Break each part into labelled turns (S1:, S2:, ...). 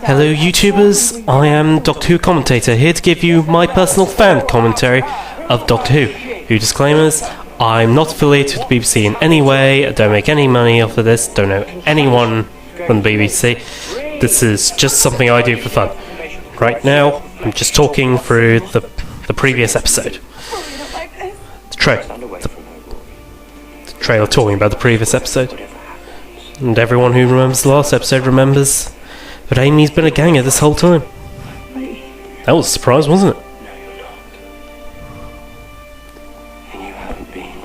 S1: Hello YouTubers, I am Doctor Who Commentator, here to give you my personal fan commentary of Doctor Who. Disclaimers, I'm not affiliated with the BBC in any way, I don't make any money off of this, don't know anyone from the BBC. This is just something I do for fun. Right now, I'm just talking through the previous episode. The trailer talking about the previous episode. And everyone who remembers the last episode remembers that Amy's been a ganger this whole time. That was a surprise, wasn't it?
S2: And you haven't been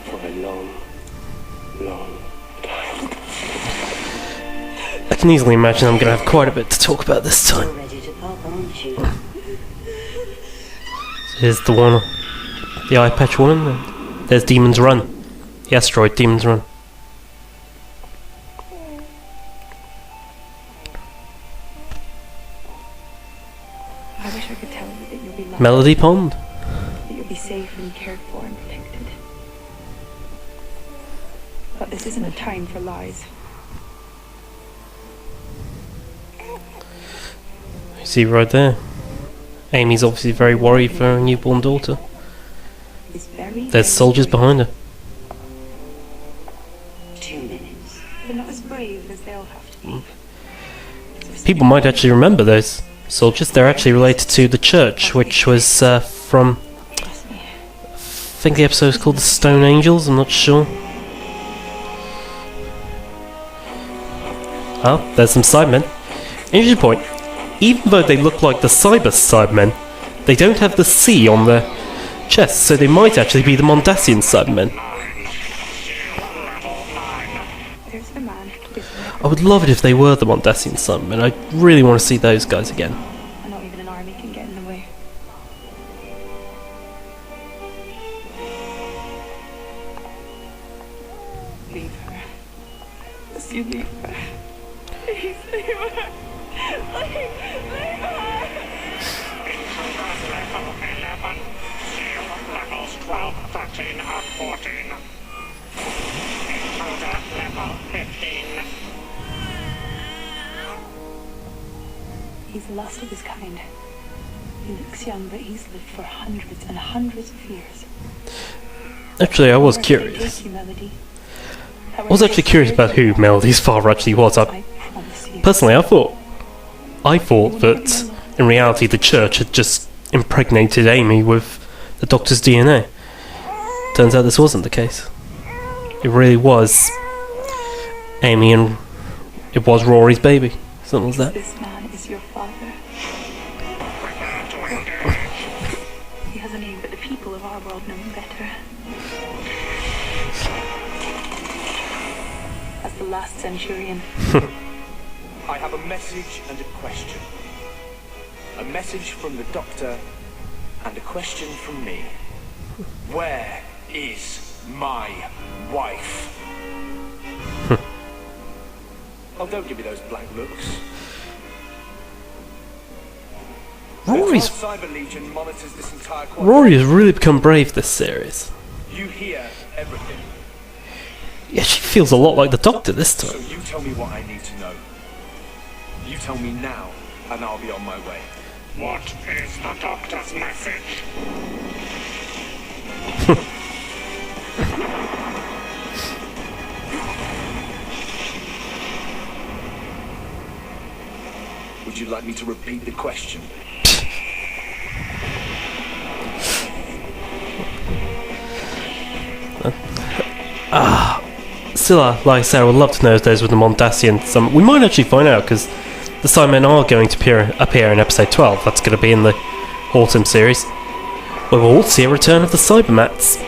S2: for a long, long time.
S1: I can easily imagine I'm going to have quite a bit to talk about this time. Here's the one, the eye patch woman. There's Demon's Run, the asteroid Demon's Run.
S3: I wish I could tell you that you'll be loved,
S1: Melody Pond.
S3: that you'll be safe and cared for and protected. But this isn't a time for lies.
S1: You see right there. Amy's obviously very worried for her newborn daughter.
S3: It's very,
S1: There's soldiers behind her.
S2: 2 minutes.
S3: They're not as brave as they'll have to be.
S1: People might actually remember those soldiers. They're actually related to the church, which was from...
S3: Trust me.
S1: I think the episode is called The Stone Angels, I'm not sure. Oh, there's some Cybermen. Interesting point. Even though they look like the Cyber Cybermen, they don't have the C on their chest, so they might actually be the Mondasian Cybermen.
S3: There's the man.
S1: I would love it if they were the Mondasian Cybermen. I really want to see those guys again.
S3: And not even an army can get in the way. Leave her. Just you leave her. Please leave her. Leave her.
S4: Levels 12, 13, and 14. Intruder level 15.
S3: He's the last of his kind. He looks young, but he's lived for hundreds and hundreds of years.
S1: Actually, I was curious. I was actually curious about who Melody's father actually was. Personally, I thought that in reality the church had just impregnated Amy with the Doctor's DNA. Turns out this wasn't the case. It really was Amy and it was Rory's baby. Something like that.
S3: This man is your father. He has a name, but the people of our world know him better. As the last centurion.
S5: I have a message and a question. A message from the Doctor and a question from me. Where is my wife? Oh, don't give me those blank looks.
S1: Rory's
S5: The Cyber Legion monitors this entire
S1: Rory has really become brave this series.
S5: You hear everything.
S1: Yeah, she feels a lot like the Doctor this
S5: So
S1: time.
S5: you tell me what I need to know. You tell me now, and I'll be on my way.
S4: What is the Doctor's message?
S5: Would you like me to repeat the question?
S1: Still, like I said, I would love to know if those were the Mondasian. We might actually find out because the Cybermen are going to appear in episode 12. That's going to be in the autumn series, where we'll see a return of the Cybermats.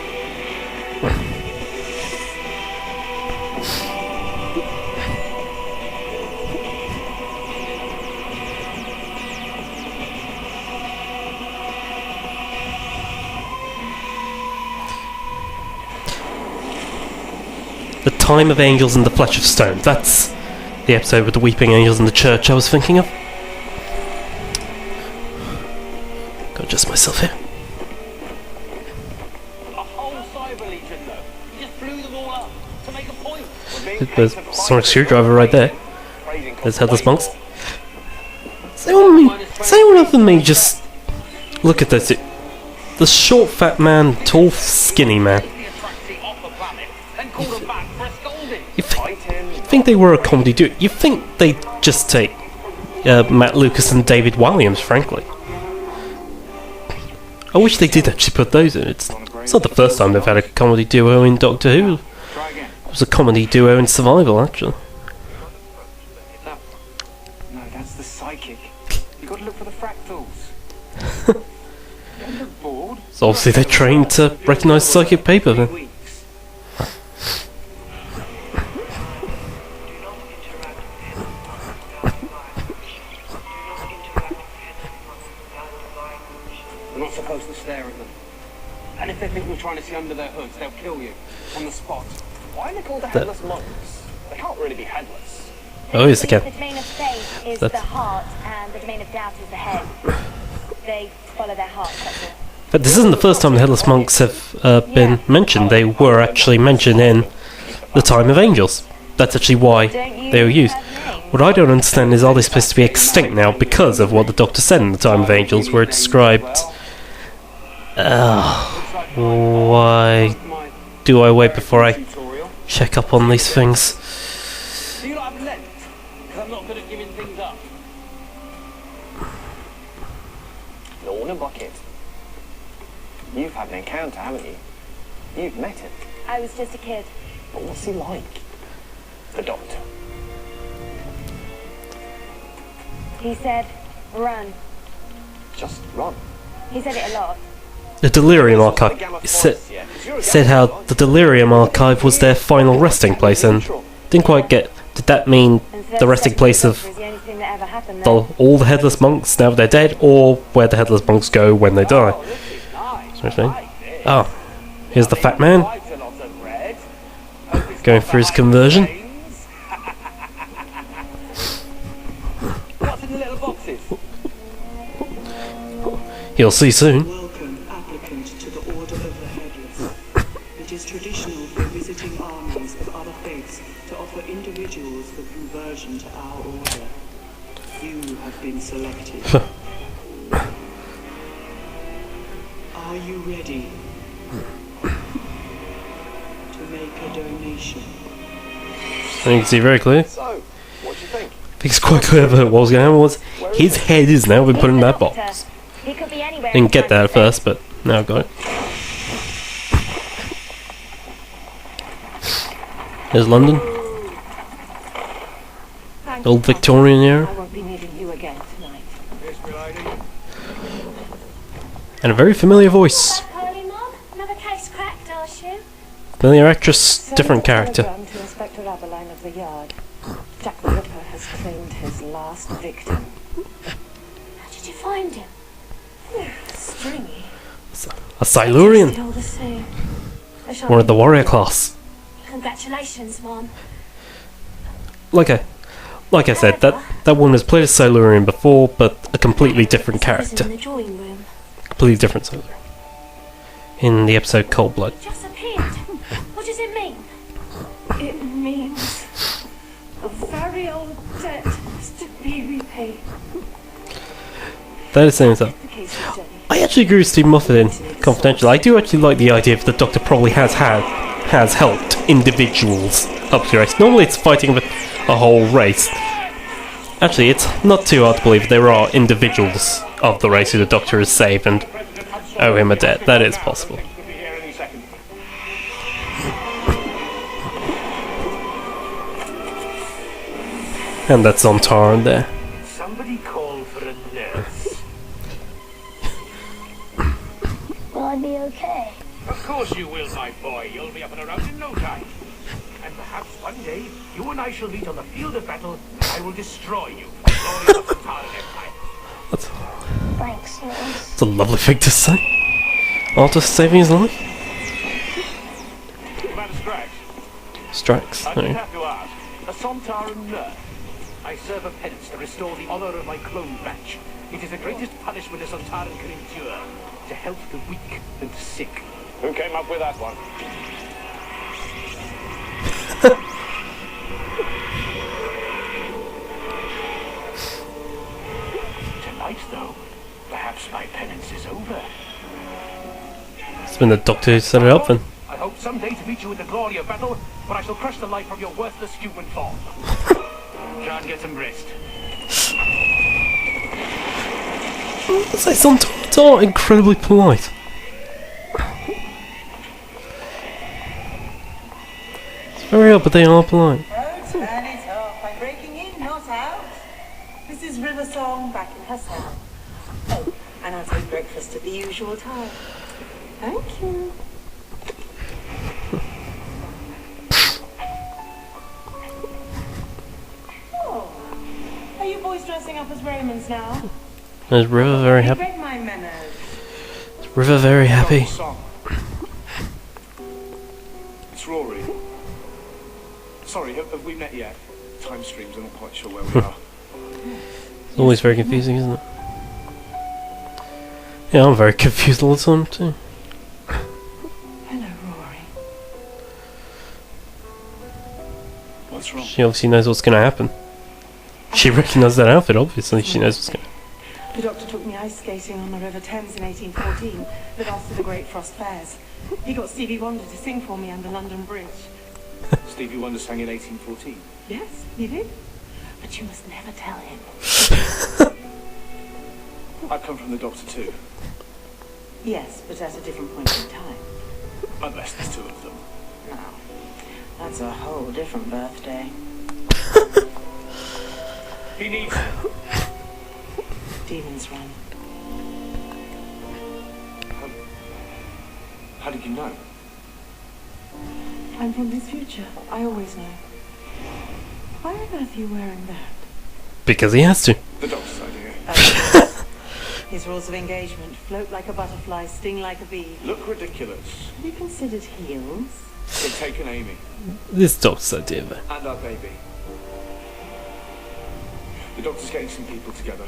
S1: The Time of Angels and the Flesh of Stone. That's the episode with the Weeping Angels in the church I was thinking of. Gotta adjust myself here. There's a sonic screwdriver right there. There's Headless Monks. Say one other than me, just look at this. The short, fat man, tall, skinny man. You think they were a comedy duo? You think they'd just take Matt Lucas and David Walliams, frankly. I wish they did actually put those in. It's not the first time they've had a comedy duo in Doctor Who. It was a comedy duo in Survival, actually.
S5: No, that's the psychic. You got to look for the fractals. Don't look bored.
S1: So obviously they're trained to recognise psychic paper then.
S5: Weeks.
S2: We're not supposed to stare at them. And if they think we're trying to see under their hoods, they'll kill you on the spot. Why are they called the Headless Monks? They can't really be headless.
S1: Oh, yes, they can.
S6: The domain of faith is
S1: That's-
S6: the heart, and the domain of doubt is the head. They follow their heart, that's all.
S1: But this isn't the first time the Headless Monks have been mentioned. They were actually mentioned in The Time of Angels. That's actually why they were used. What I don't understand is, are they supposed to be extinct now because of what the Doctor said in The Time of Angels, where it described... why do I wait before I check up on these things?
S2: Do you not have length? Because I'm not good at giving things up. Lorna Bucket. You've had an encounter, haven't you? You've met him.
S6: I was just a kid.
S2: But what's he like? The Doctor.
S6: He said, run.
S2: Just run.
S6: He said it a lot.
S1: The Delirium Archive said how the Delirium Archive was their final resting place, and didn't quite get. Did that mean the resting place of
S6: Was the only thing that ever happened there.
S1: all the Headless Monks now they're dead, or where the Headless Monks go when they die? Oh, here's the fat man going through his conversion.
S2: What's in the little boxes?
S1: You'll see soon.
S7: Welcome, applicant, to the Order of the Headless. It is traditional for visiting armies of other faiths to offer individuals the conversion to our order. You have been selected. Are you ready to make a donation?
S1: And you can see very clear.
S2: So, what do you think?
S1: I think it's quite clear that what was going on was his head is now been put in that box.
S6: He could be anywhere.
S1: Didn't get that at first, but now I've got it. There's London. Old Victorian era.
S3: I won't be needing you again tonight.
S1: And a very familiar voice.
S6: Pearly Mom, another case cracked, are you?
S1: Familiar actress, different character.
S3: Telegram to Inspector Aberline of the Yard. Jack the Ripper has claimed his last victim.
S6: How did you find him?
S3: Stringy.
S1: A Silurian.
S3: Still the same.
S1: Or the warrior class.
S6: Congratulations, Mom.
S1: Like I said, that one has played a Silurian before, but a completely different
S6: In
S1: character.
S6: the drawing room.
S1: Completely different Silurian. In the episode Cold Blood.
S6: Just appeared. What does it mean?
S3: It means a very old debt is to be repaid.
S1: That is saying something.
S3: The case of Jenny.
S1: I actually agree with Steve Moffat in Confidential. I do actually like the idea that the Doctor probably has helped individuals up to the race. Normally it's fighting with a whole race. Actually, it's not too hard to believe there are individuals of the race who the Doctor has saved and owe him a debt. That is possible.
S2: Could be here any second.
S1: And that's on Taran there.
S2: Somebody call for a nurse.
S6: Will I be okay?
S4: Of course you will, my boy. You'll be up and around in no time. And perhaps one day, you and I shall meet on the field of battle, and I will destroy you for the glory of the Taran Empire.
S6: Thanks, Nurse.
S1: It's a lovely thing to say. After saving his life.
S5: Commander Strax,
S1: Strax.
S5: I
S1: there
S5: just
S1: you go.
S5: have to ask. A Sontaran nurse. I serve a penance to restore the honor of my clone batch. It is the greatest punishment a Sontaran can endure. To help the weak and sick.
S2: Who came up with that one?
S1: When the Doctor set it up, then.
S4: I hope someday to meet you in the glory of battle, but I shall crush the life from your worthless human form. Can't get some rest.
S1: They sometimes are incredibly polite. It's very odd, but they are polite.
S7: Turn it off. I'm breaking in, not out. This is River Song back in her cell. Oh, and I'll take breakfast at the usual time. Thank you. Oh, are you boys dressing up as Raymonds now?
S1: Is River very
S7: You
S1: happy?
S7: read my memos.
S1: Is River very happy?
S5: Song. It's Rory. Sorry, have we met yet? Time streams, I'm not quite sure where we are.
S1: It's always very confusing, isn't it? Yeah, I'm very confused all the time too.
S7: Hello, Rory.
S5: What's wrong?
S1: She obviously knows what's going to happen. She recognised that outfit, obviously. She knows what's going to happen.
S7: The Doctor took me ice skating on the River Thames in 1814, but after the Great Frost Fairs. He got Stevie Wonder to sing for me under London Bridge.
S5: Stevie Wonder sang in 1814.
S7: Yes, he did. But you must never tell him.
S5: I've come from the Doctor too,
S7: Yes, but at a different point in time.
S5: unless there's two of them.
S7: Now, that's a whole different birthday.
S4: He needs
S7: Demons Run.
S5: How did you know?
S7: I'm from his future. I always know. Why on earth are you wearing that?
S1: Because he has to.
S5: The Doctor's idea.
S7: His rules of engagement: float like a butterfly, sting like a bee.
S5: Look ridiculous.
S7: Have you considered heels?
S5: They've taken Amy
S1: This Doctor's idea, though.
S5: and our baby. The Doctor's getting some people together.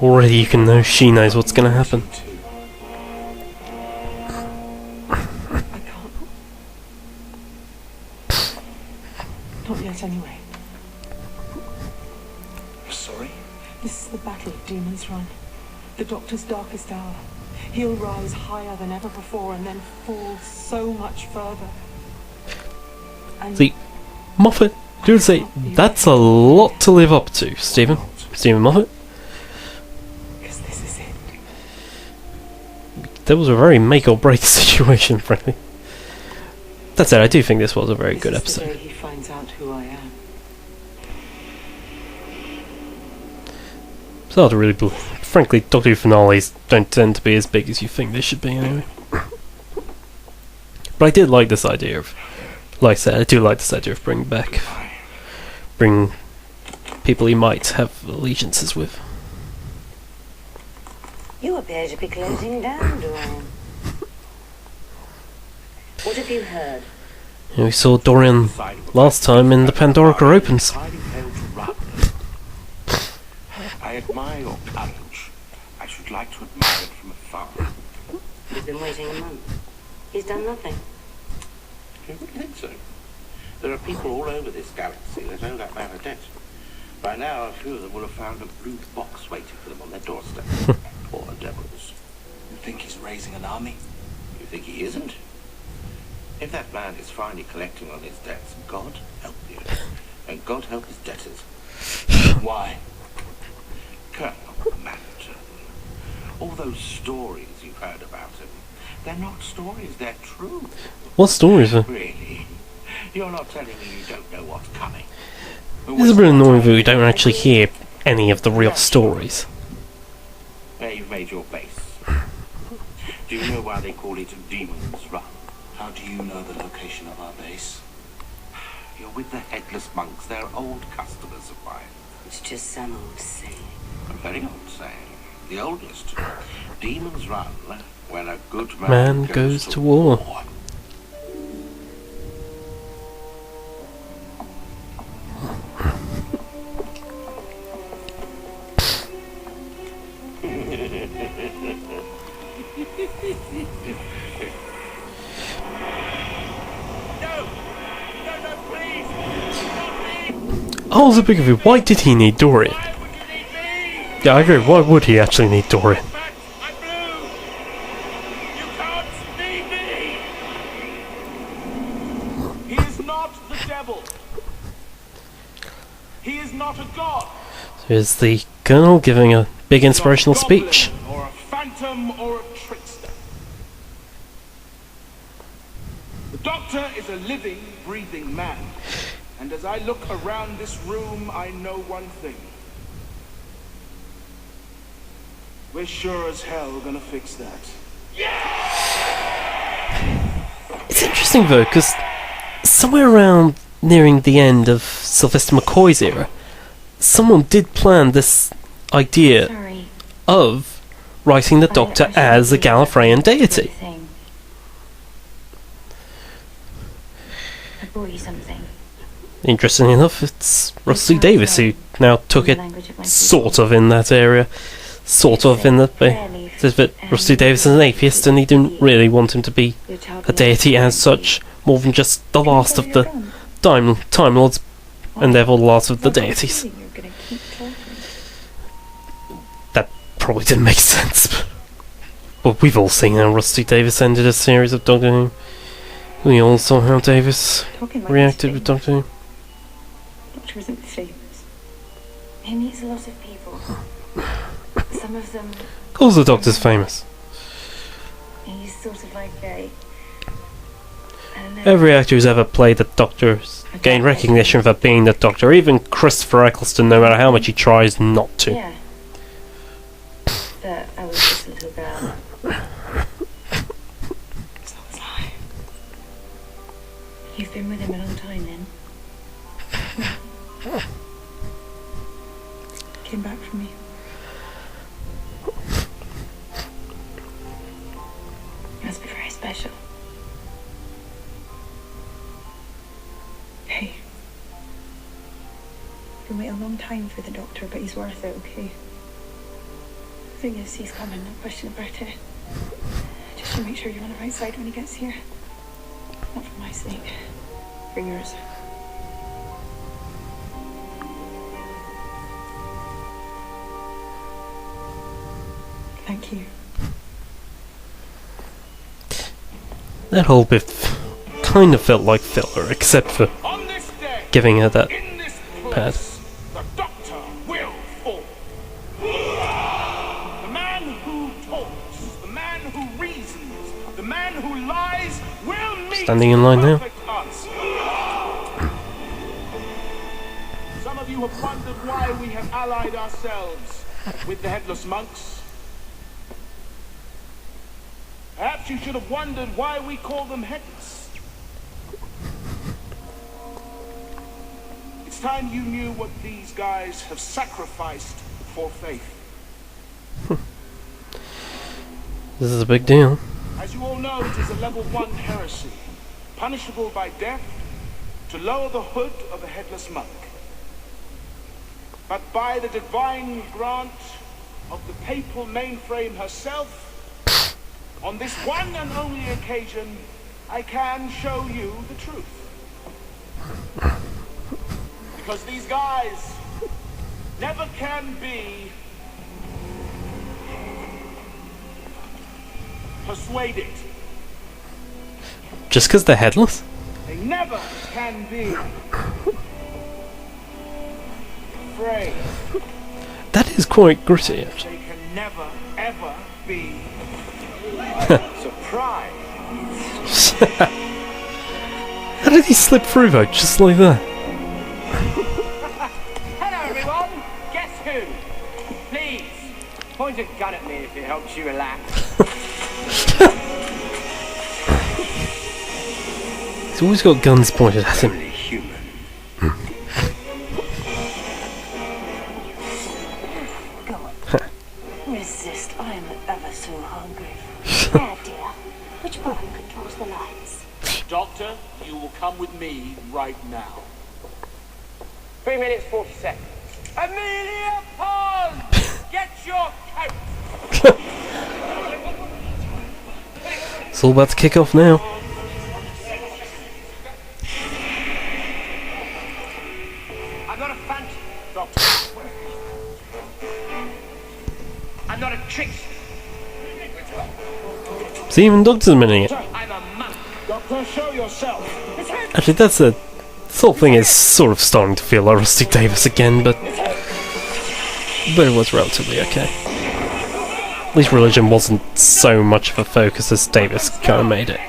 S1: Already you can know she knows what's going to happen.
S5: You two.
S7: I can't. Not yet, anyway.
S5: Sorry?
S7: This is the Battle of Demons Run. The Doctor's darkest hour. He'll rise higher than ever before and then fall so much further. And
S1: See, Moffat, do say that's a lot to live up to, Stephen Moffat.
S7: because this is it.
S1: That was a very make or break situation, frankly. That said, I do think this was a very good
S7: This is the
S1: episode.
S7: day he finds out who I am.
S1: It's hard to really believe. Frankly, Doctor Who finales don't tend to be as big as you think they should be, anyway. But I did like this idea of, like I said, I do like this idea of bring people he might have allegiances with.
S8: You appear to be closing down, Dorian. What have you heard?
S1: We saw Dorian last time in the Pandorica Opens.
S4: hiding hell to run. I admire your courage. I should like to admire it from afar.
S8: You've been waiting a month. He's done nothing.
S4: You wouldn't think so. There are people all over this galaxy that owe that man a debt. By now, a few of them will have found a blue box waiting for them on their doorstep. Poor devils.
S5: You think he's raising an army?
S4: You think he isn't? If that man is finally collecting on his debts, God help you. And God help his debtors.
S5: Why?
S4: Colonel Manton, all those stories you've heard about him, they're not stories, they're true.
S1: What stories are?
S4: Really? You're not telling me you don't know what's coming.
S1: It's a bit annoying that we don't actually hear any of the real stories.
S4: Where you've made your base. Do you know why they call it Demon's Run?
S5: How do you know the location of our base?
S4: You're with the Headless Monks, they're old customers of mine.
S8: It's just some old saying.
S4: A very old saying. The oldest. Demons run when a good
S1: Man goes to war. I was a big of it. Why did he need Dorian? Yeah, I agree. Why would he actually need Dorian?
S4: I'm blue. You
S5: He is not a god.
S1: Here's the Colonel giving a big inspirational
S5: Not a goblin,
S1: speech.
S5: or a phantom, or a trickster. The Doctor is a living, breathing man. And as I look around this room, I know one thing. We're sure as hell gonna fix that.
S1: It's interesting though, because somewhere around nearing the end of Sylvester McCoy's era, someone did plan this idea
S6: Sorry.
S1: of writing the Doctor as a Gallifreyan deity.
S6: I brought you something.
S1: Interestingly enough, it's Rusty Davis who now took it sort of in that area. Sort of in the says that Rusty Davis is an atheist and he didn't really want him to be a deity as such, more than just the last of the Time Lords, and therefore the last of the deities. That probably didn't make sense, but we've all seen how Rusty Davis ended a series of Doctor Who. We all saw how Davis reacted with Doctor Who.
S3: Doctor isn't famous.
S6: He meets a lot of people. Some of them.
S1: Calls the Doctor's famous.
S6: He's sort of like a. I don't know.
S1: Every actor who's ever played the Doctor has gained recognition for being the Doctor. Even Christopher Eccleston, no matter how much he tries not to.
S6: Yeah. But I was just a little girl.
S3: So was I.
S6: You've been with him a long time then.
S3: Came back for me.
S6: Must be very special.
S3: Hey. Been waiting a long time for the Doctor, but he's worth it, okay? The thing is, he's coming, no question about it. Just to make sure you're on the right side when he gets here. Not for my sake. For yours. Thank you.
S1: That whole bit kind of felt like filler, except for
S5: On this day,
S1: giving her that
S5: in this
S1: pad.
S5: place, the Doctor will fall. The man who talks, the man who reasons, the man who lies will meet
S1: Standing in line now.
S5: the perfect answer. Some of you have wondered why we have allied ourselves with the Headless Monks. Perhaps you should have wondered why we call them headless. It's time you knew what these guys have sacrificed for faith.
S1: This is a big deal.
S5: As you all know, it is a level 1 heresy, punishable by death, to lower the hood of a headless monk. But by the divine grant of the papal mainframe herself, on this one and only occasion, I can show you the truth. Because these guys never can be persuaded.
S1: Just because they're headless?
S5: They never can be afraid.
S1: That is quite gritty, actually.
S5: They can never, ever be surprised.
S1: How did he slip through though, just like that?
S2: Hello, everyone. Guess who? Please, point a gun at me if it helps you relax.
S1: He's always got guns pointed at him.
S4: Really human.
S6: Go on. Resist. I am ever so hungry. There, dear. Which button controls the lights?
S5: Doctor, you will come with me right now.
S2: 3 minutes, 40 seconds.
S5: Amelia Pond! Get your coat!
S1: It's all about to kick off now.
S2: I'm not a phantom, Doctor. I'm not a trickster.
S1: See, even Doctor's admitting it.
S2: I'm a monk.
S5: Doctor, show yourself.
S1: Actually, that's a This whole thing is sort of starting to feel like Rusty Davis again, but it was relatively okay. At least religion wasn't so much of a focus as Davis kind of made it.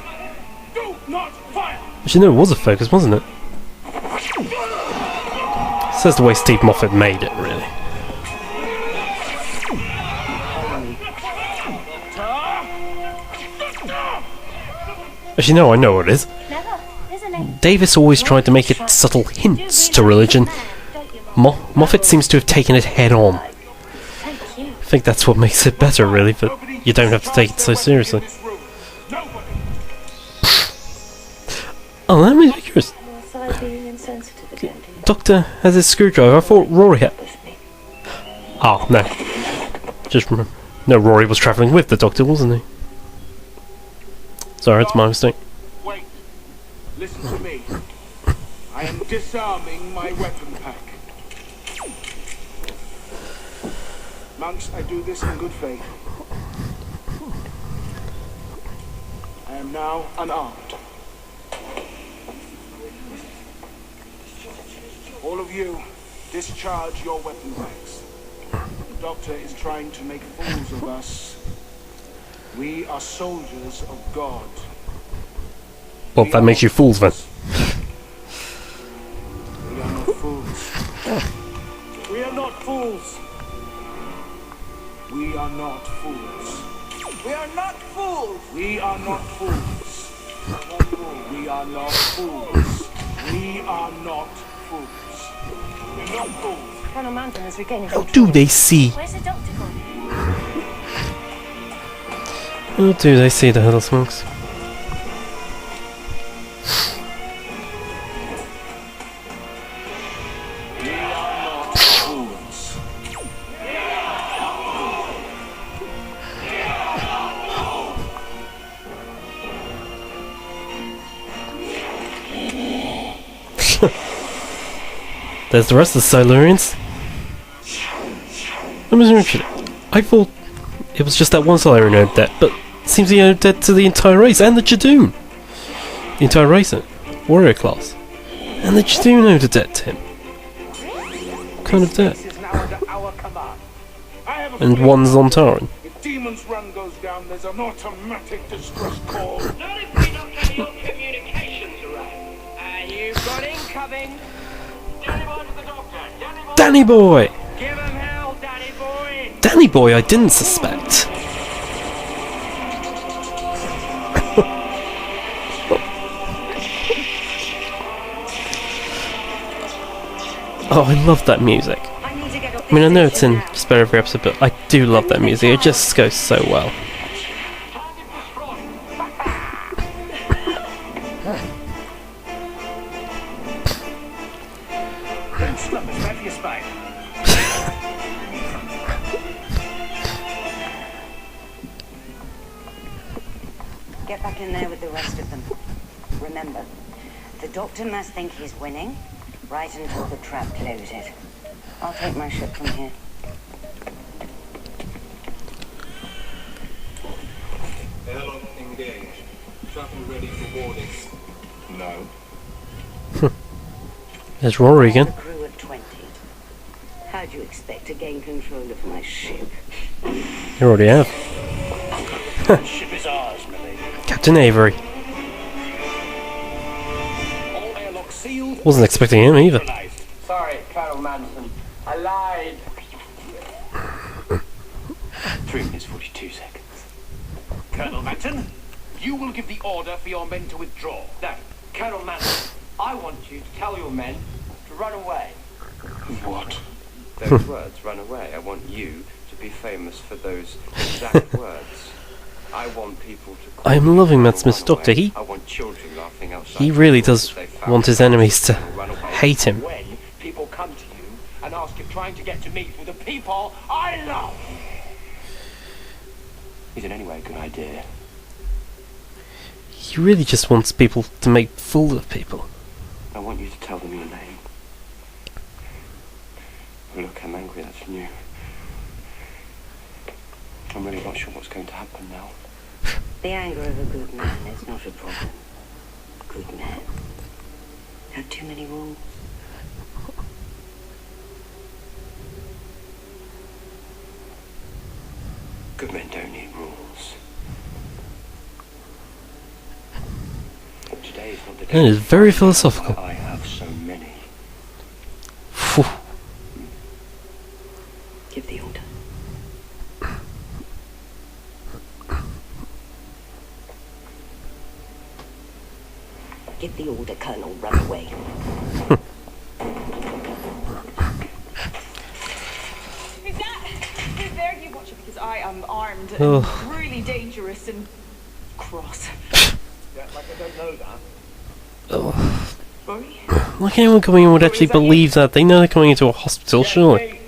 S1: Actually, no, it was a focus, wasn't it? Says the way Steve Moffat made it, really. Actually, no, I know what it is. Davis always tried to make it subtle hints to religion. Moffat seems to have taken it head on. I think that's what makes it better, really, but you don't have to take it so seriously. Oh, that makes me curious. Doctor has his screwdriver. I thought Rory had. Oh, no. Just remember. No, Rory was travelling with the Doctor, wasn't he? Sorry, it's my mistake.
S5: Wait. Listen to me. I am disarming my weapon pack. Monks, I do this in good faith. I am now unarmed. All of you, discharge your weapon packs. The Doctor is trying to make fools of us. We are soldiers of God.
S1: Well, that makes you fools, then.
S5: We are not fools. We are not fools. We are not fools. We are not fools. We are not fools. We are not fools. We are not fools. We're not fools.
S6: Colonel Manton is regaining
S1: How do they see?
S6: Where's the Doctor gone?
S1: How do they see the Headless Monks?
S5: We are not fools.
S1: There's the rest of the Silurians. I thought it was just that one Silurian dead, but it seems he owed dead to the entire race and the Jadoon. The entire race, warrior class. And the Jadoon owed a debt to him. What kind of debt?
S5: This is now under our command. I have a
S1: And
S5: feeling
S1: one's on Taran.
S5: if Demon's Run goes down, there's an automatic distress call.
S2: Not if we don't have your communications right. And you've got incoming. Danny Boy to the Doctor.
S1: Danny Boy!
S2: Give him hell, Danny Boy.
S1: Danny Boy I didn't suspect. Oh, I love that music. I mean, I know it's in just about every episode, but I do love that music. It just goes so well.
S8: Get back in there with the rest of them. Remember, the Doctor must think he's winning right until the trap closes. I'll take my ship from here.
S5: Airlock engaged. Shuttle ready for boarding. No.
S1: There's Rory again.
S8: Crew at 20. How do you expect to gain control of my ship?
S1: You already have.
S4: The ship is ours, Millie.
S1: Captain Avery.
S4: All airlocks sealed.
S1: Wasn't expecting him either.
S2: Sorry, Colonel Manson. I lied.
S5: 3 minutes 42 seconds.
S4: Colonel Manton, you will give the order for your men to withdraw.
S2: No, Colonel Manson, I want you to tell your men to run away.
S5: What?
S9: Those words, run away. I want you to be famous for those exact words. I want people to.
S1: I'm loving Matt Smith's Doctor.
S9: I want children laughing outside.
S1: He really does want his enemies to hate him.
S2: When people come to you and ask if trying to get to meet with the people I love is in any way a good idea.
S1: He really just wants people to make fools of people.
S9: I want you to tell them your name. Oh, look, I'm angry. That's new. I'm really not sure what's going to happen now.
S8: The anger of a good man is not a problem. Good men. Have too many rules.
S9: Good men don't need rules. Today is not the day.
S1: That is very philosophical.
S9: I have so many.
S1: Phew.
S8: Give the order. Give the order, Colonel. Run away.
S3: Who's there? You watch it because I am armed and
S1: Ugh.
S3: really dangerous and cross.
S5: Yeah, like I don't know that.
S3: Rory?
S1: Like anyone coming in would actually believe that. They know they're coming into a hospital, surely.
S5: Hey.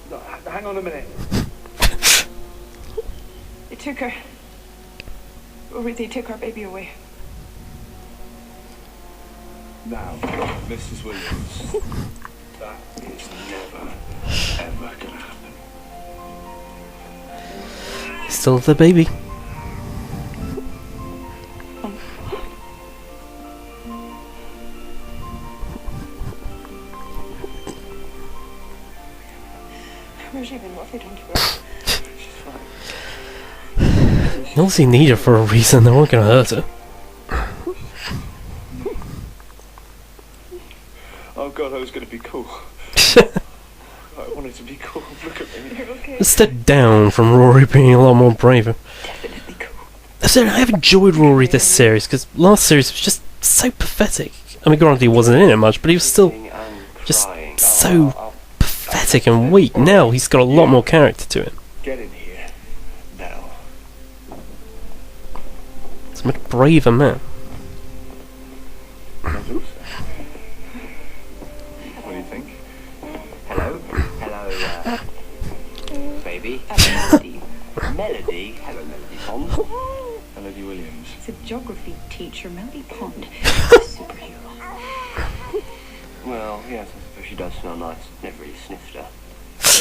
S5: No, hang on a minute.
S3: They took her. Rory, they took our baby away.
S5: Now, Mrs. Williams, that is never, ever gonna happen.
S1: Still the baby.
S3: Where's she been? What have they done to her?
S1: They obviously need her for a reason. They weren't gonna hurt her.
S5: Oh god, I was gonna be cool. I wanted to be cool. Look at me.
S3: You're okay.
S1: A step down from Rory being a lot more braver.
S3: Definitely cool.
S1: I said I have enjoyed Rory this series because last series was just so pathetic. I mean, granted he wasn't in it much, but he was still just so pathetic and weak. Now he's got a lot more character to him.
S5: Get in here. Now.
S1: He's a much braver man.
S5: What do you think?
S9: Hello? Hello, baby. Melody. Melody. Hello, Melody Pond.
S5: Melody Williams.
S3: It's a geography teacher, Melody Pond. Superhero.
S9: Well, yes, I suppose she does smell nice. Never really sniffed her.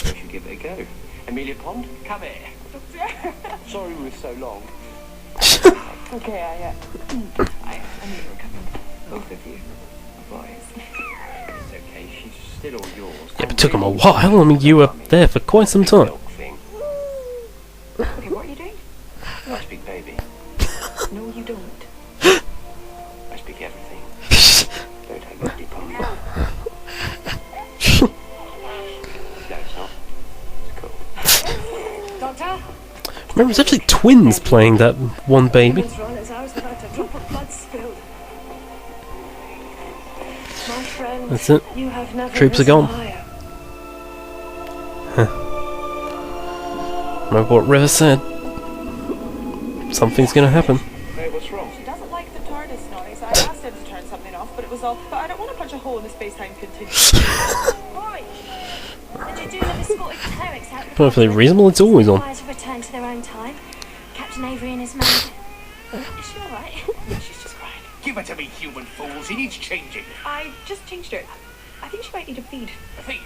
S9: Maybe we should give it a go. Amelia Pond, come here. Sorry we were so long.
S3: Okay, I knew you were coming. Both of you. Boys.
S9: It's okay, she's still all yours.
S1: Yeah, it took him a while. I mean, you were there for quite some time.
S9: Milk thing.
S3: Okay, what are you doing?
S9: I speak baby.
S3: No, you don't.
S9: I speak everything. Don't take Melody Pond. No, it's not. It's cool.
S3: Doctor?
S1: Remember, it's actually twins playing that one baby.
S3: Miss Ronna's house without a drop of blood spilled. My friend,
S1: That's it.
S3: you have never
S1: Troops are
S3: risen
S1: gone.
S3: higher.
S1: Remember what River said? Something's gonna happen.
S5: Hey, what's wrong?
S3: She doesn't like the TARDIS noise. I asked him to turn something off, but it was off. But I don't want to punch a hole in the space-time continuum.
S6: Roy, did you do the escorted clerics out?
S1: Perfectly reasonable, it's always on.
S6: Required to return to their own time. Captain Avery and his maid. Is she alright?
S3: Yeah, she's just crying.
S4: Give it to me, human fools. He needs changing.
S3: I just changed her. I think she might need a feed.
S4: A feed.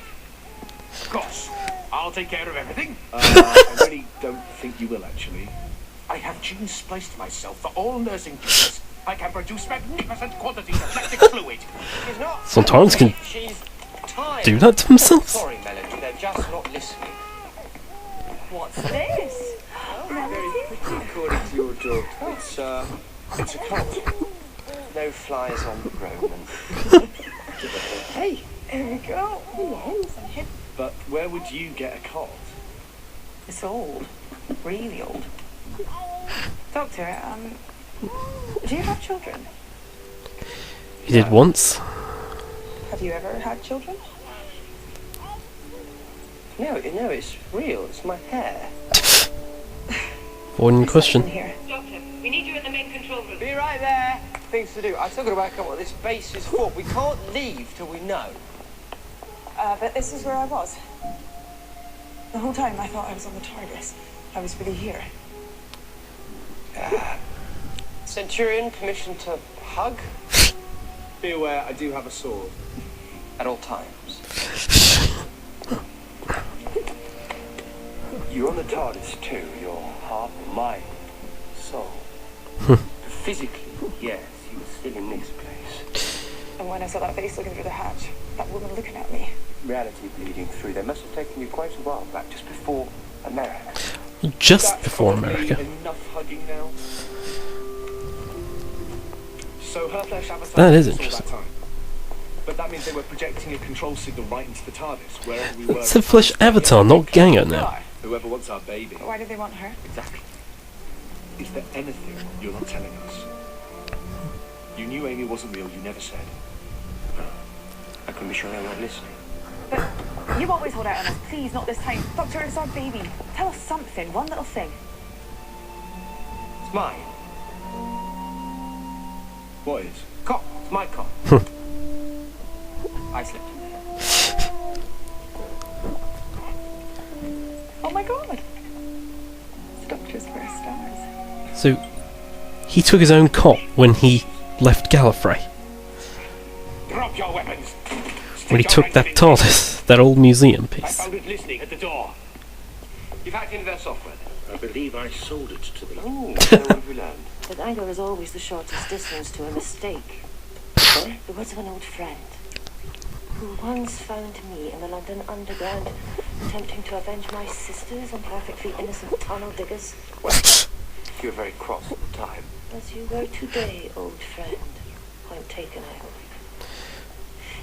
S4: Of course. I'll take care of everything.
S5: I really don't think you will, actually.
S4: I have gene spliced myself for all nursing duties. I can produce magnificent quantities of lactic fluid.
S9: She's not.
S1: Sometimes can
S9: She's tired.
S1: do that to themselves.
S9: Sorry, Melody, they're just not listening.
S3: What's this?
S9: According to your daughter, it's a cult. No flies on the Roman.
S3: Hey, there we go.
S5: But where would you get a cot?
S3: It's old. Really old. Doctor, do you have children?
S1: He did once.
S3: Have you ever had children?
S9: No, it's real. It's my hair.
S1: One question.
S3: Here.
S6: Doctor, we need you in the main control room.
S9: Be right there. Things to do. I still got to work out what this base is for. We can't leave till we know.
S3: But this is where I was. The whole time I thought I was on the TARDIS. I was really here.
S9: Centurion, permission to hug
S5: Be aware, I do have a sword.
S9: at all times. You're on the TARDIS too. Your heart, mind, soul. Physically, yes, still in this place.
S3: And when I saw that face looking through the hatch, that woman looking at me.
S9: Reality bleeding through. They must have taken you quite a while back, just before America.
S1: Just before America.
S5: Enough hugging now. So her flesh avatar.
S1: That is
S5: saw
S1: interesting.
S5: That time. But that means they were projecting a control signal right into the TARDIS, wherever we were.
S1: It's a flesh avatar, not Ganger now.
S5: Whoever wants our baby.
S3: Why do they want her?
S5: Exactly. Is there anything you're not telling us? You knew Amy wasn't real, you never said.
S9: I can be sure they weren't listening.
S3: But you always hold out on us. Please, not this time. Doctor, it's our baby. Tell us something. One little thing.
S9: It's mine.
S5: What is?
S9: Cop. It's my cop. I slept in there.
S3: Oh my god. It's the Doctor's first stars.
S1: So, he took his own cot when he left Gallifrey.
S5: Drop your weapons.
S1: When he took that TARDIS, that old museum
S5: I
S1: piece.
S5: found it listening at the door.
S9: You've hacked into their software then?
S4: I believe I sold it to them.
S9: Oh, so what have we learned?
S6: That anger is always the shortest distance to a mistake.
S4: Sorry?
S6: The words of an old friend who once found me in the London Underground attempting to avenge my sisters on perfectly innocent tunnel diggers.
S9: You were very cross at the time.
S6: As you were today, old friend. Point taken, I hope.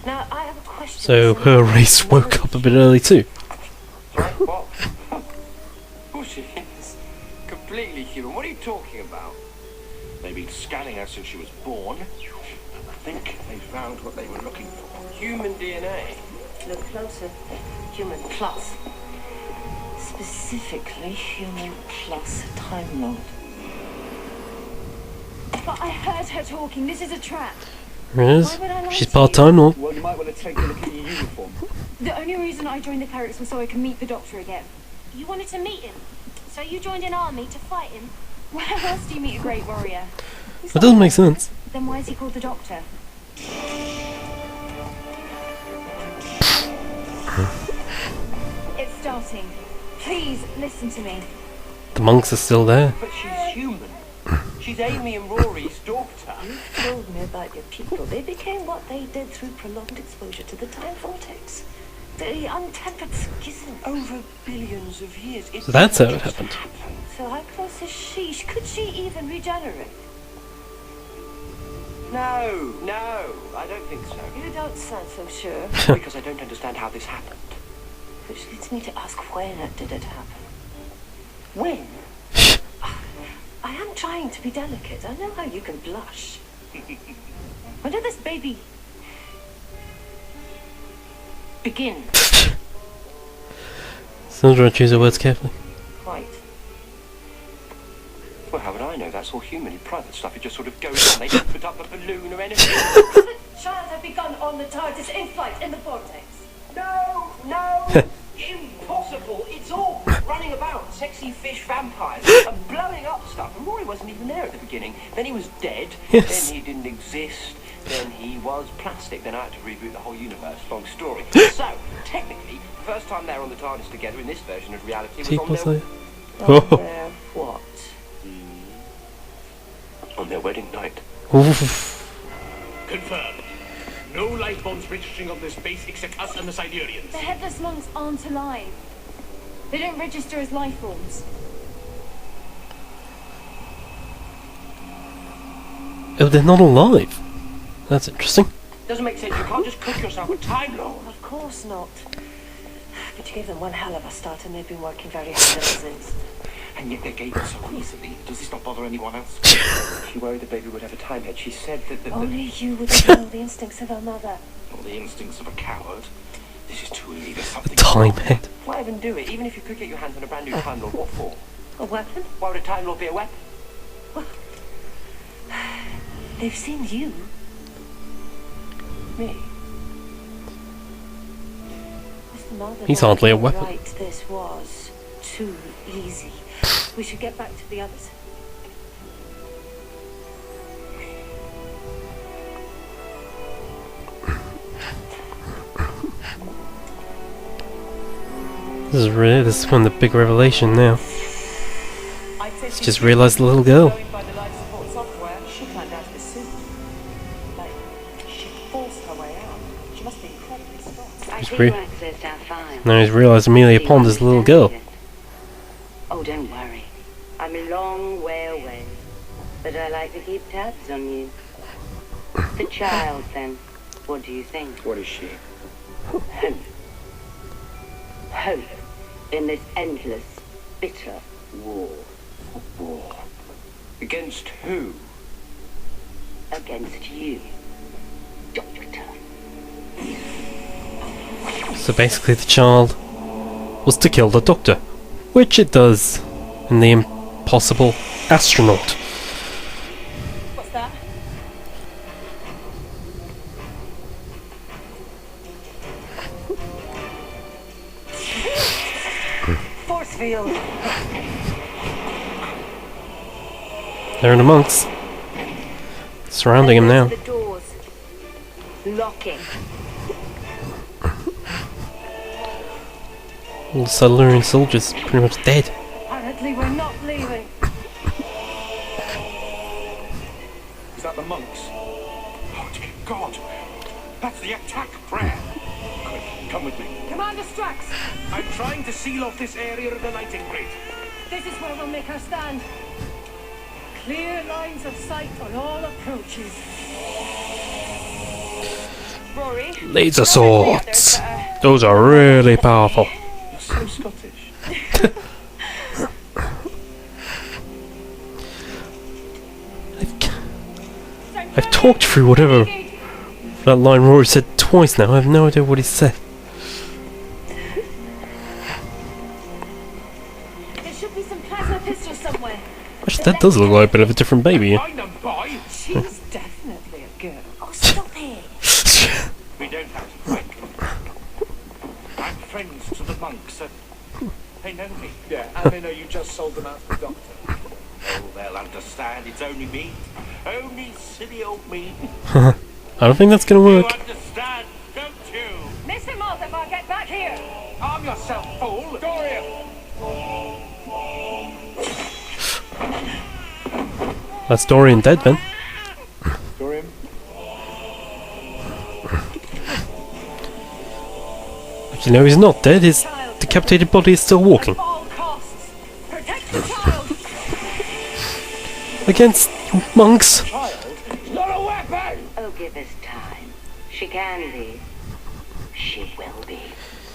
S6: Now, I have a question.
S1: So, her race woke up a bit early too.
S9: Sorry, what? Oh, she is completely human. What are you talking about?
S4: They've been scanning her since she was born. I think they found what they were looking for.
S9: Human DNA.
S6: Look closer. Human plus. Specifically, human plus Time Lord.
S3: But I heard her talking. This is a trap.
S1: There it is.
S3: Why would I lie
S1: She's
S3: to
S1: part-time Lord.
S5: Well, you might want to take a look at your uniform.
S3: The only reason I joined the clerics was so I could meet the Doctor again.
S10: You wanted to meet him, so you joined an army to fight him.
S3: Where else do you meet a great warrior?
S1: That doesn't make sense.
S3: Then why is he called the Doctor? It's starting. Please listen to me.
S1: The monks are still there.
S9: But she's human. She's Amy and Rory's daughter.
S6: You told me about your people. They became what they did through prolonged exposure to the time vortex. The untempered schism.
S9: Over billions of years.
S1: So that's how it happened.
S6: So how close is she? Could she even regenerate?
S9: No, I don't think so.
S6: You don't sound so sure.
S9: Because I don't understand how this happened.
S6: Which leads me to ask, when did it happen?
S9: When?
S6: I am trying to be delicate. I know how you can blush. When did this baby begin?
S1: Sandra, choose your words carefully.
S6: Quite.
S9: Well, how would I know? That's all human. Private stuff, it just sort of goes on. They don't put up a balloon or anything.
S6: The child had begun on the TARDIS in flight in the vortex.
S9: No, impossible. It's all running about, sexy fish vampires, and blowing up stuff. And Rory wasn't even there at the beginning. Then he was dead.
S1: Yes.
S9: Then he didn't exist. Then he was plastic. Then I had to reboot the whole universe. Long story. So, technically, the first time they were on the TARDIS together in this version of reality was on their...
S1: Oh.
S6: Their what?
S9: On their wedding night.
S1: Oof.
S5: Confirmed. No life forms registering on this base except us and the Siderians.
S3: The Headless Monks aren't alive. They don't register as life forms.
S1: Oh, they're not alive. That's interesting.
S9: Doesn't make sense. You can't just cook yourself a Time Lord.
S6: Of course not. But you gave them one hell of a start and they've been working very hard ever since.
S4: And yet they gave it so easily. Does this not bother anyone else?
S9: She worried the baby would have a time head. She said that...
S6: Only you would know the instincts of a mother.
S4: Or the instincts of a coward? This is too early. There's something...
S1: Time head.
S9: Why even do it? Even if you could get your hands on a brand new Time Lord, what for?
S6: A weapon?
S9: Why would a Time Lord be a weapon?
S6: They've seen you.
S9: Me?
S6: Mr. Mother
S1: He's hardly a
S6: was
S1: weapon.
S6: Right, this was too easy. We should get back to the others.
S1: This is when the big revelation now. Just realised the little girl.
S7: Going by the life support software, she planned out this suit.
S6: forced her way out. She must be incredibly strong.
S8: I
S1: He's
S8: think
S1: re-
S8: you accessed our file.
S1: Now he's realised Amelia Pond is a little girl.
S8: Oh, don't worry. I'm a long way away. But I like to keep tabs on you. The child, then. What do you think?
S5: What is she?
S8: Hope. Hope in this endless, bitter war.
S5: War. Against who?
S8: Against you, Doctor.
S1: So basically the child was to kill the Doctor, which it does in The Impossible Astronaut.
S3: What's that?
S6: Force field.
S1: There are the monks surrounding him now.
S8: The doors. Locking.
S1: All the Silurian soldiers pretty much dead.
S6: Apparently we're not leaving.
S5: Is that the monks? Oh, dear God! That's the attack prayer! Quick, come with me.
S6: Commander Strax,
S5: I'm trying to seal off this area of the lighting grid.
S6: this is where we'll make our stand. Clear lines of sight on all approaches.
S8: Rory.
S1: Laser swords! Those are really powerful.
S5: You're so Scottish.
S1: I've talked through whatever that line Rory said twice now. I have no idea what he said.
S10: There should be some plasma pistols somewhere.
S1: Actually, that does look like a bit of a different baby. Yeah?
S5: Find them, boy!
S6: She's definitely a girl.
S10: Oh, stop it.
S5: We don't have to fight. I'm friends to the monks. They know me.
S2: Yeah, and they know you just sold them out to the Doctor.
S4: Oh, they'll understand. It's only me. Only silly old me.
S1: I don't think that's gonna
S4: You
S1: work.
S4: understand, don't you?
S6: Miss him off if I get back here.
S5: Arm yourself, fool! Dorian!
S1: That's Dorian dead then.
S5: Dorian?
S1: Actually, no, he's not dead. His decapitated body is still walking.
S6: At all costs. Protect the child.
S1: Against monks.
S5: Not a weapon!
S8: Oh, give us time. She can be. She will be.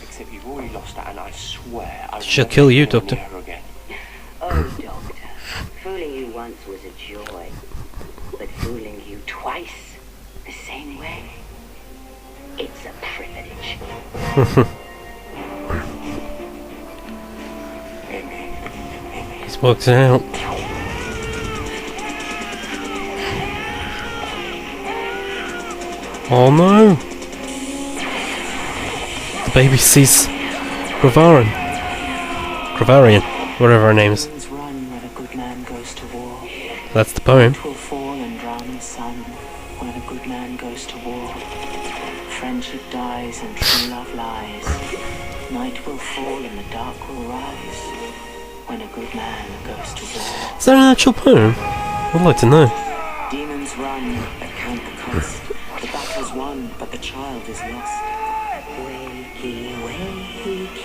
S9: Except you've already lost that, and I swear I
S1: She'll kill you, Doctor.
S9: her again.
S8: Oh, Doctor. Fooling you once was a joy. But fooling you twice, the same way, it's a privilege.
S1: He's worked it out. Oh no! The baby sees Gravarian, whatever her name is.
S7: Run when a good man goes to war.
S1: That's the poem.
S7: Night will fall and drown the sun when a good man goes to war. Friendship dies and true love lies. Night will fall and the dark will rise when a good man goes to war.
S1: Is that an actual poem? I'd like to know.
S7: Demons run but count the cost. The battle's won but the child is lost. Wakey, wakey.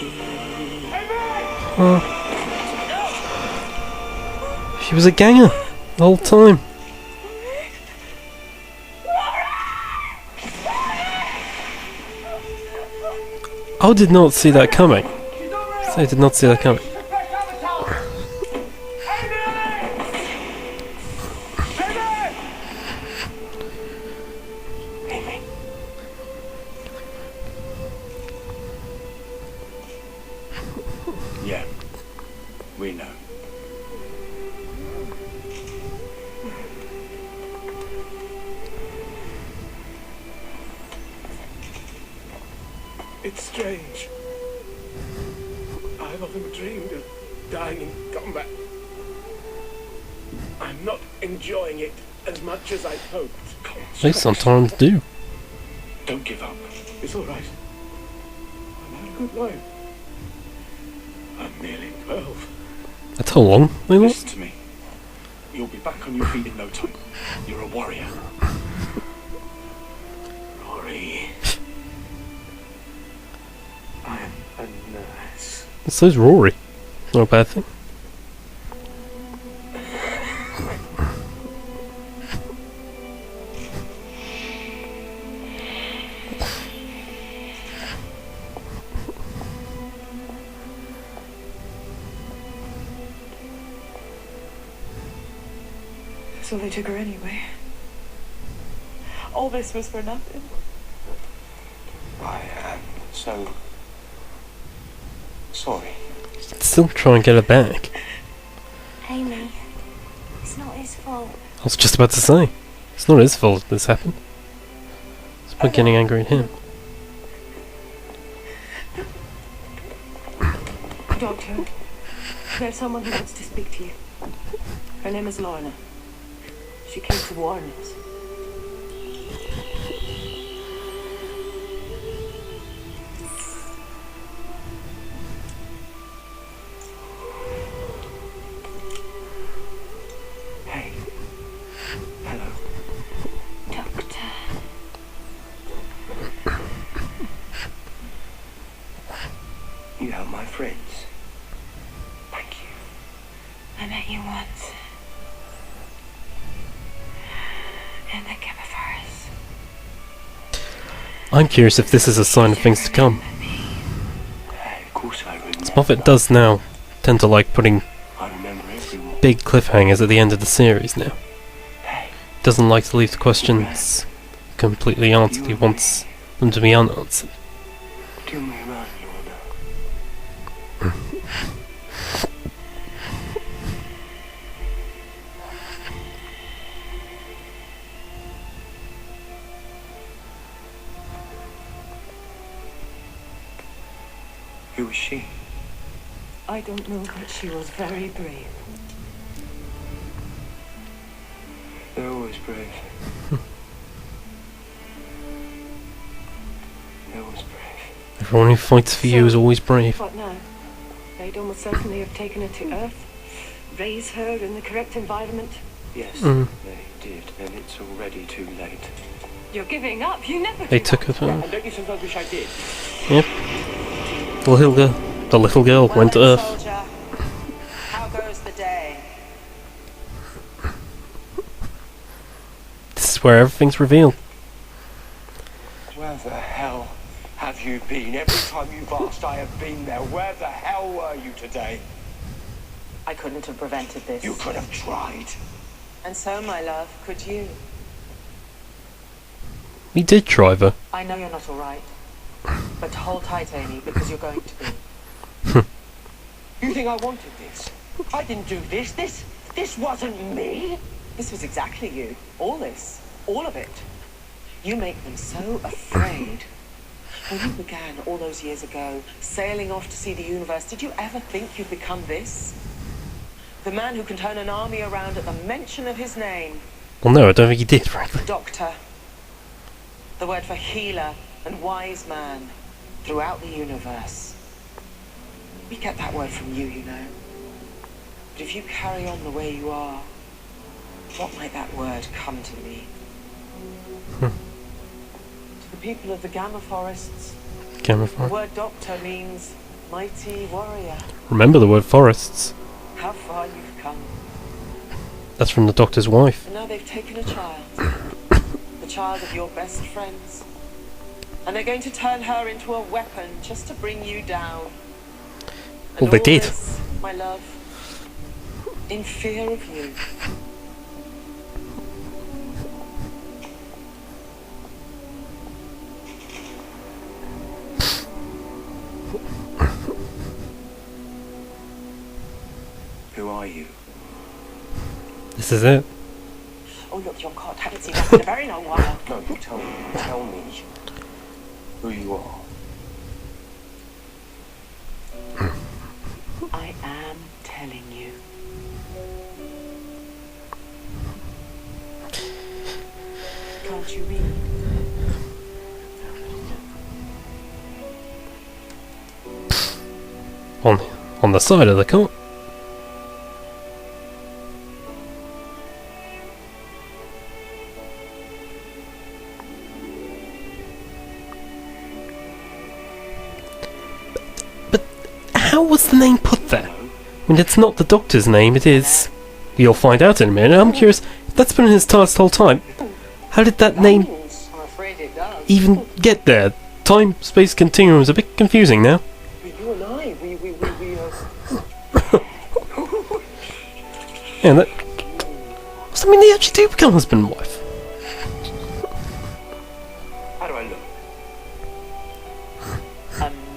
S1: She was a ganger the whole time. I did not see that coming. I did not see that coming.
S5: Yeah, we know.
S2: It's strange. I've often dreamed of dying in combat. I'm not enjoying it as much as I'd hoped.
S1: At least sometimes do.
S5: Don't give up.
S2: It's all right. I've had a good life. I'm nearly 12.
S1: That's how long they lost.
S5: Listen to me. You'll be back on your feet in no time. You're a warrior.
S1: So's Rory. Not a bad thing.
S7: So they took her anyway. All this was for nothing.
S5: I am so sorry.
S1: Still try and get her back.
S10: Amy, it's not his fault.
S1: I was just about to say. It's not his fault this happened. It's about getting angry at him.
S7: Doctor, there's someone who wants to speak to you. Her name is Lorna. She came to warn us.
S5: Hey. Hello.
S10: Doctor.
S5: You help my friends. Thank you.
S10: I met you once. In the Gamma Forest.
S1: I'm curious if this is a sign of things to come.
S5: Hey, of course I remember.
S1: Moffat does now tend to like putting
S5: I remember everyone.
S1: big cliffhangers at the end of the series now.
S5: Hey,
S1: Doesn't like to leave the questions completely answered. He wants them to be unanswered.
S5: do me right, Lorna. Who was she?
S7: I don't know, but she was very brave.
S5: They're always brave. They're always brave.
S1: Everyone who fights for you is always brave.
S7: What now? They'd almost certainly have taken her to Earth, raise her in the correct environment.
S5: Yes,
S1: Mm.
S5: they did, and it's already too late.
S7: You're giving up. You never
S1: They
S7: give
S1: took her
S7: up.
S1: from.
S5: And don't you sometimes wish I did?
S1: Yep. The little girl went to Earth.
S8: Soldier, how goes the day?
S1: This is where everything's revealed.
S5: Where the hell have you been? Every time you've asked, I have been there. Where the hell were you today?
S8: I couldn't have prevented this.
S5: You could have tried.
S8: And so, my love, could you?
S1: We did try her.
S8: I know you're not all right. But hold tight, Amy, because you're going to be.
S5: You think I wanted this? I didn't do this. This wasn't me.
S8: This was exactly you. All this. All of it. You make them so afraid. When you began all those years ago, sailing off to see the universe, did you ever think you'd become this? The man who can turn an army around at the mention of his name.
S1: Well, no, I don't think he did, frankly.
S8: Doctor. The word for healer and wise man throughout the universe. We get that word from you, you know. But if you carry on the way you are, what might that word come to me? To the people of the Gamma Forests,
S1: Camera
S8: the
S1: fire.
S8: word doctor means mighty warrior.
S1: Remember the word forests.
S8: How far you've come.
S1: That's from the Doctor's wife.
S8: And now they've taken a child. The child of your best friends. And they're going to turn her into a weapon just to bring you down. And
S1: Well, they
S8: all
S1: did.
S8: this, my love, in fear of you.
S5: Who are you?
S1: This is it.
S8: Oh, look, you're caught. Haven't seen that in a very long while.
S5: No, you tell me who you are.
S8: I am telling you. Can't you read?
S1: On the side of the cart. how was the name put there? I mean, it's not the Doctor's name, it is... You'll find out in a minute. I'm curious, if that's been in his TARDIS the whole time, how did that name
S2: I'm afraid it does.
S1: even get there? Time-space continuum is a bit confusing now.
S2: You and I, we
S1: Yeah, that... Does that mean they actually do become husband and wife?
S9: How do I look?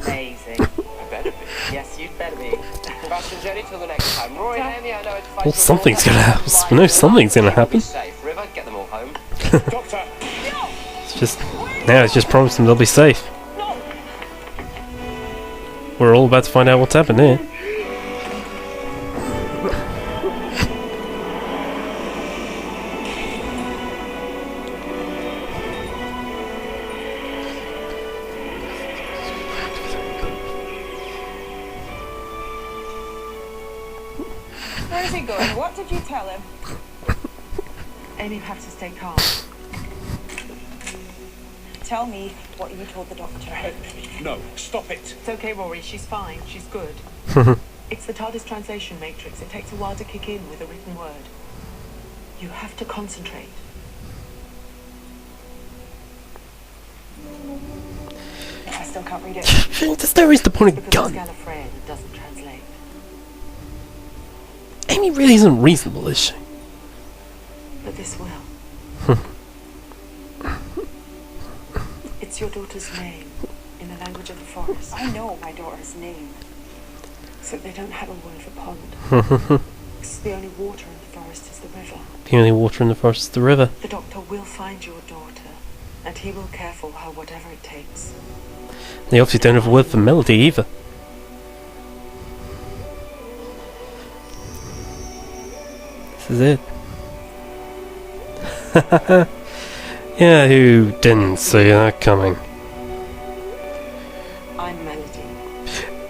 S8: Amazing.
S9: I better be.
S8: Yes, you'd better be.
S9: Sebastian, Jenny, till the next time. Roy and Amy, I know it's
S1: Well, something's gonna happen. No, something's gonna happen.
S9: Safe. River, get them all home.
S2: Doctor!
S1: It's just... Now it's just promised them they'll be safe. We're all about to find out what's happened here.
S8: Where is he going? What did you tell him? Amy, you have to stay calm. Tell me what you told the doctor.
S5: No, stop it.
S8: It's okay, Rory. She's fine. She's good. It's the TARDIS translation matrix. It takes a while to kick in with a written word. You have to concentrate. I still can't read it.
S1: There's no reason to point a
S8: Because
S1: gun.
S8: it's Gallifreyan, it doesn't translate.
S1: Amy really isn't reasonable, is she?
S8: But this will. It's your daughter's name in the language of the forest. I know my daughter's name. Except they don't have a word for pond. Because the only water in the forest is the river.
S1: The only water in the forest is the river.
S8: The doctor will find your daughter, and he will care for her whatever it takes.
S1: They obviously don't have a word for melody either. This is it. Yeah, who didn't see that coming?
S8: I'm Melody.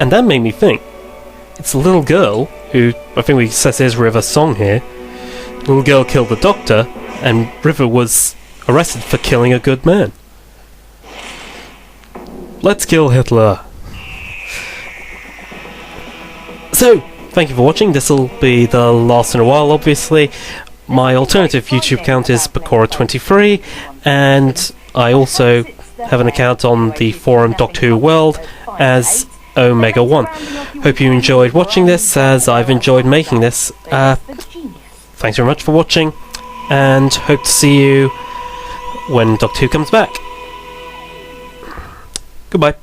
S1: And that made me think. It's a little girl who, I think we says there's River's song here. Little girl killed the Doctor, and River was arrested for killing a good man. Let's kill Hitler. So, thank you for watching. This will be the last in a while, obviously. My alternative YouTube account is Bakora23, and I also have an account on the forum Doctor Who World as Omega1. Hope you enjoyed watching this, as I've enjoyed making this. Thanks very much for watching, and hope to see you when Doctor Who comes back. Goodbye.